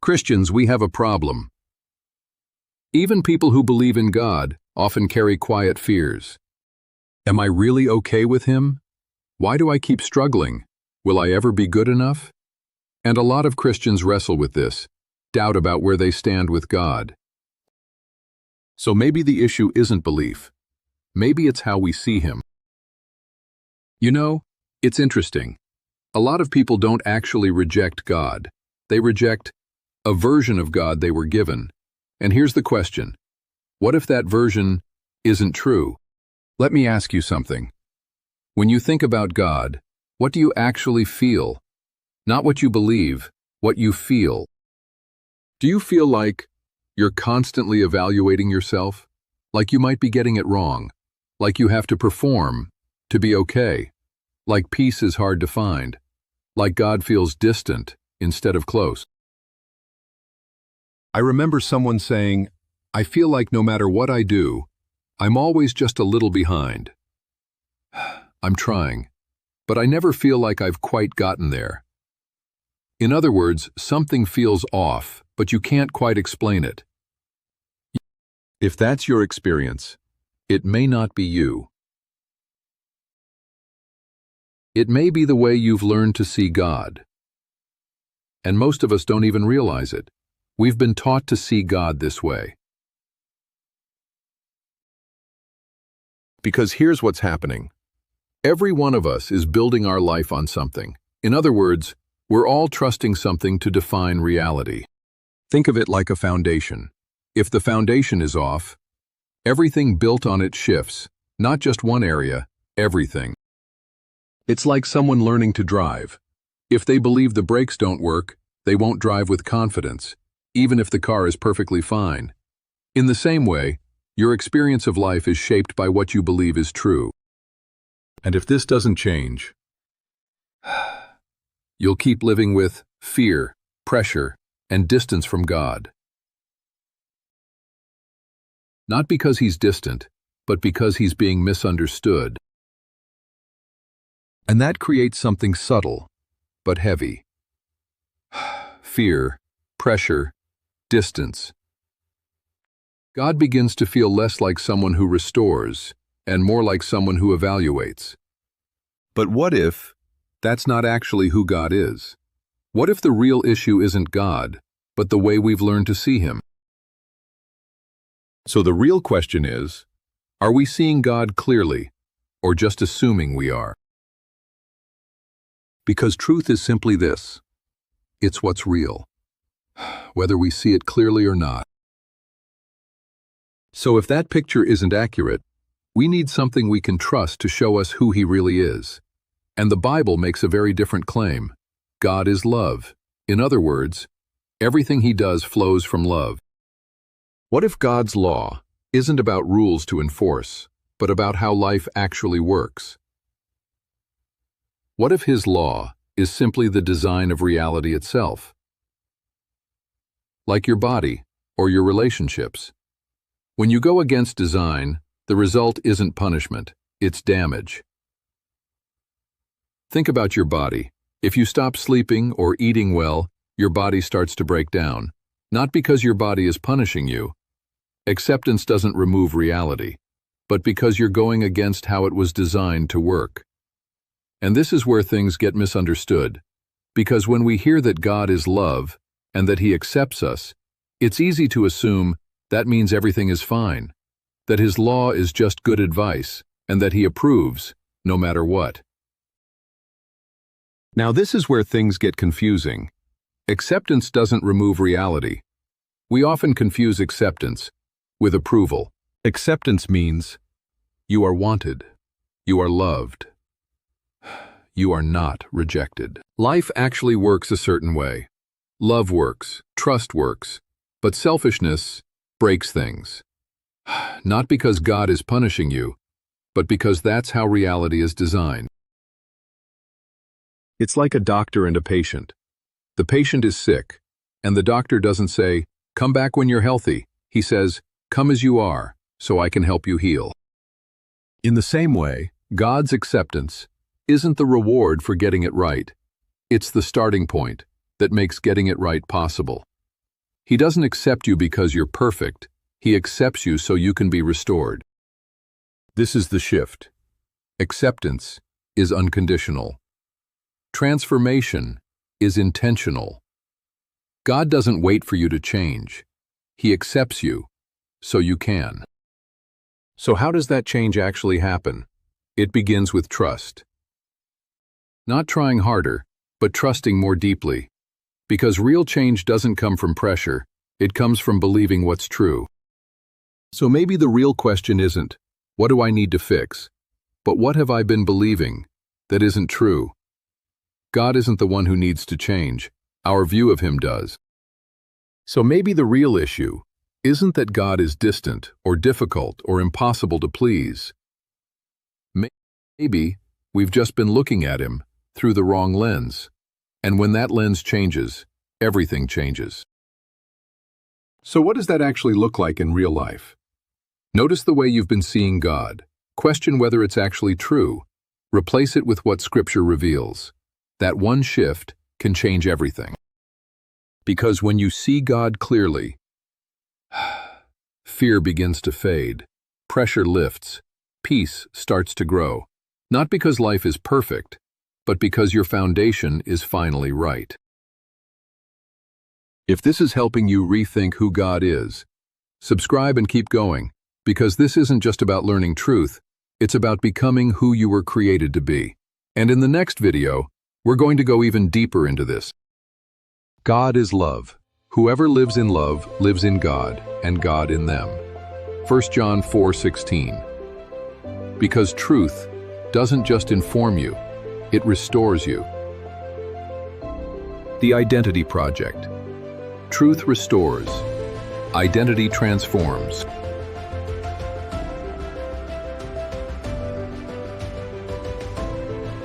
Christians, we have a problem. Even people who believe in God often carry quiet fears. Am I really okay with Him? Why do I keep struggling? Will I ever be good enough? And a lot of Christians wrestle with this, doubt about where they stand with God. So maybe the issue isn't belief. Maybe it's how we see Him. You know, it's interesting. A lot of people don't actually reject God. They reject a version of God they were given. And here's the question. What if that version isn't true? Let me ask you something. When you think about God, what do you actually feel? Not what you believe, what you feel. Do you feel like you're constantly evaluating yourself? Like you might be getting it wrong? Like you have to perform to be okay? Like peace is hard to find? Like God feels distant instead of close? I remember someone saying, I feel like no matter what I do, I'm always just a little behind. I'm trying, but I never feel like I've quite gotten there. In other words, something feels off, but you can't quite explain it. If that's your experience, it may not be you. It may be the way you've learned to see God. And most of us don't even realize it. We've been taught to see God this way. Because here's what's happening. Every one of us is building our life on something. In other words, we're all trusting something to define reality. Think of it like a foundation. If the foundation is off, everything built on it shifts, not just one area, everything. It's like someone learning to drive. If they believe the brakes don't work, they won't drive with confidence, even if the car is perfectly fine. In the same way, your experience of life is shaped by what you believe is true. And if this doesn't change, you'll keep living with fear, pressure, and distance from God. Not because He's distant, but because He's being misunderstood. And that creates something subtle, but heavy. Fear, pressure, distance. God begins to feel less like someone who restores and more like someone who evaluates. But what if that's not actually who God is? What if the real issue isn't God, but the way we've learned to see Him? So the real question is, are we seeing God clearly, or just assuming we are? Because truth is simply this. It's what's real, whether we see it clearly or not. So if that picture isn't accurate, we need something we can trust to show us who He really is. And the Bible makes a very different claim. God is love. In other words, everything He does flows from love. What if God's law isn't about rules to enforce, but about how life actually works? What if His law is simply the design of reality itself? Like your body or your relationships. When you go against design, the result isn't punishment, it's damage. Think about your body. If you stop sleeping or eating well, your body starts to break down. Not because your body is punishing you. Acceptance doesn't remove reality, but because you're going against how it was designed to work. And this is where things get misunderstood. Because when we hear that God is love and that He accepts us, it's easy to assume that means everything is fine, that His law is just good advice, and that He approves, no matter what. Now this is where things get confusing. Acceptance doesn't remove reality. We often confuse acceptance with approval. Acceptance means you are wanted, you are loved, you are not rejected. Life actually works a certain way. Love works, trust works, but selfishness breaks things. Not because God is punishing you, but because that's how reality is designed. It's like a doctor and a patient. The patient is sick, and the doctor doesn't say, "Come back when you're healthy." He says, "Come as you are, so I can help you heal." In the same way, God's acceptance isn't the reward for getting it right. It's the starting point that makes getting it right possible. He doesn't accept you because you're perfect. He accepts you so you can be restored. This is the shift. Acceptance is unconditional. Transformation is intentional. God doesn't wait for you to change. He accepts you so you can. So how does that change actually happen? It begins with trust. Not trying harder, but trusting more deeply. Because real change doesn't come from pressure, it comes from believing what's true. So maybe the real question isn't, what do I need to fix? But what have I been believing that isn't true? God isn't the one who needs to change. Our view of him does. So maybe the real issue isn't that God is distant or difficult or impossible to please. Maybe we've just been looking at him through the wrong lens. And when that lens changes, everything changes. So what does that actually look like in real life? Notice the way you've been seeing God. Question whether it's actually true. Replace it with what Scripture reveals. That one shift can change everything. Because when you see God clearly, fear begins to fade, pressure lifts, peace starts to grow. Not because life is perfect, but because your foundation is finally right. If this is helping you rethink who God is, subscribe and keep going, because this isn't just about learning truth, it's about becoming who you were created to be. And in the next video, we're going to go even deeper into this. God is love. Whoever lives in love lives in God, and God in them. 1 John 4:16. Because truth doesn't just inform you, it restores you. The Identity Project. Truth restores. Identity transforms.